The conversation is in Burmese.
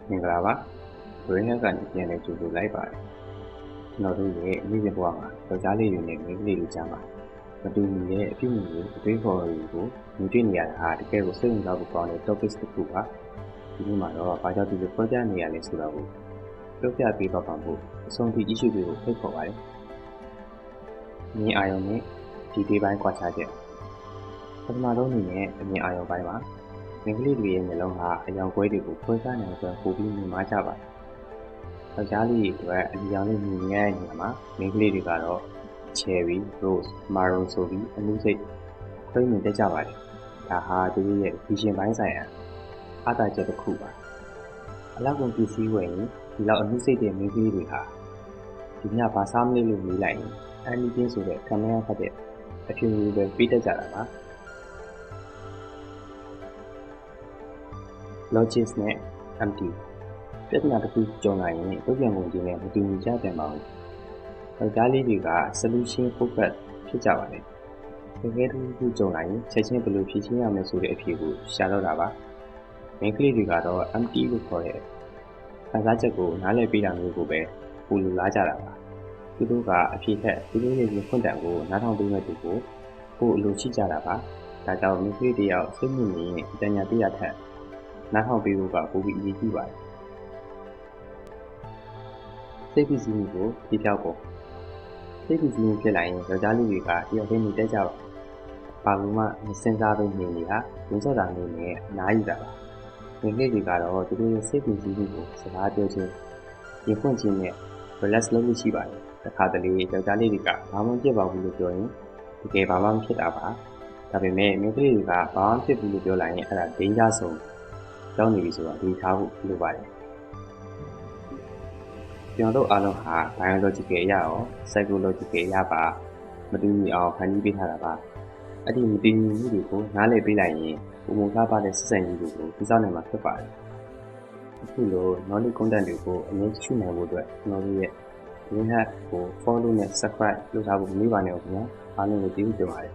မင်္ဂလာပါဘရင်းဟက်ကနေပြန်လဲကြိုဆိုလိုက်ပါတယ်ကျွန်တော်တို့ရဲ့နေ့စဉ်ဘဝမှာယောက်ျားလေးတွေနဲ့မိန်းကလေးတွေကြားမှာမတူညီတဲ့အပြုအမူတွေအတွေးခေါ်တွေကိုမြင်တွေ့နေရတာဟာတကယ်ကိုစိတ်ဝင်စားဖို့ကောင်းတဲ့ topic တစ်ခုပါဒီနေ့မှာတော့ဘာကြောင့်ဒီလိုပြောပြနေရလဲဆိုတာကိုပြောပြပေးတော့ပါဖို့အဆုံးထိ issue တွေကိုဖိတ်ခေါ်ပါတယ်မြင်အာရုံနဲ့ဒီဒီပိုင်းကွာခြားချက်ပထမဆုံးအနေနဲ့အမြင်အာရုံပိုင်းမှာမိန်းကလေးတွေရဲ့မျက်လုံးဟာအယောင်ကွဲတွေကိုဖွင့်စားနိုင်တဲ့ပိုပြီးမြင်မှကြပါတယ်။ယောက်ျားလေးတွေအတွက်အယောင်လေးမြင်ရတဲ့နေရာမှာမိန်းကလေးတွေကတော့ cherry, rose, maroon ဆိုပြီးအမှုစိတ်ခွဲမြင်တတ်ကြပါတယ်။ဒါဟာသူတို့ရဲ့ vision ပိုင်းဆိုင်ရာအားသာချက်တစ်ခုပါ။အလောက်ကုန်ပစ္စည်းဝယ်ရင်ဒီလောက်အမှုစိတ်တဲ့မိန်းကလေးတွေဟာဒီညဘာစားမလဲလို့မေးလိုက်ရင်အန်ဒီကင်းဆိုတဲ့ခံမရဖတ်တဲ့အဖြူမျိုးပဲပေးတတ်ကြတာပါ။ logic နဲ့ empty ပြဿနာတစ်ခုကြုံလာရင်တုံ့ပြန်ပုံချင်းနဲ့မတူညီကြပြန်ပါဘူး။ယောက်ျားလေးတွေက solution focus ဖြစ်ကြပါတယ်။တကယ်တစ်ခုကြုံလာရင်ချက်ချင်းဘယ်လိုဖြေရှင်းရမလဲဆိုတဲ့အဖြေကိုရှာတော့တာပါ။မိန်းကလေးတွေကတော့ empty လို့ခေါ်တဲ့ခံစားချက်ကိုနားလည်ပေးတာမျိုးကိုပဲပူလူလားကြတာပါ။သူတို့ကအဖြေထက်သူတို့ရဲ့ရင်ဖွင့်တန်ကိုနားထောင်ပေးမဲ့သူကိုပို့အလိုရှိကြတာပါ။ဒါကြောင့်မိန်းကလေးတယောက်စိတ်ညစ်နေရင်အတညာပြရထက်နားထောင်ပေးဖို့ကပိုပြီးအရေးကြီးပါတယ်။စိတ်ဖိစီးမှုကိုဖြေဖျောက်ဖို့စိတ်ဖိစီးမှုဖြစ်လာရင်ယောက်ျားလေးတွေကတယောက်တည်းနေတတ်ကြပါဘာလို့မှမစင်စားဘဲနေနေတာရင်းစောတာမျိုးနဲ့အနားယူတာပါ။မိန်းကလေးတွေကတော့သူတို့ရဲ့စိတ်ဖိစီးမှုကိုစကားပြောခြင်းရင်ဖွင့်ခြင်းနဲ့ relax လုပ်လို့ရှိပါတယ်။တစ်ခါတလေယောက်ျားလေးတွေကဘာမှမဖြစ်ပါဘူးလို့ပြောရင်တကယ်ဘာမှမဖြစ်တာပါ။ဒါပေမဲ့မိန်းကလေးတွေကဘာမှဖြစ်ဘူးလို့ပြောလိုက်ရင်အဲ့ဒါ danger zoneကြောင်းနေပြီဆိုတော့ဒီထားဖို့လိုပါတယ်ကျွန်တော်တို့အားလုံးဟာ biological အရရော psychological အရပါမတူညီအောင်ဖန်တီးပေးထားတာပါအဲ့ဒီမတူညီမှုတွေကိုနားလည်ပေးလိုက်ရင်ပုံမှန်ကားပါတဲ့ဆက်ဆံရေးတွေကိုသိစောင့်နိုင်မှာဖြစ်ပါတယ်အခုလို knowledge content တွေကိုအမြဲရှိနိုင်ဖို့အတွက်ကျွန်တော်တို့ရဲ့ Green Hat ကို follow နဲ့ subscribe လုပ်ထားဖို့မမေ့ပါနဲ့ခင်ဗျာအားလုံးကိုကျေးဇူးတင်ပါတယ်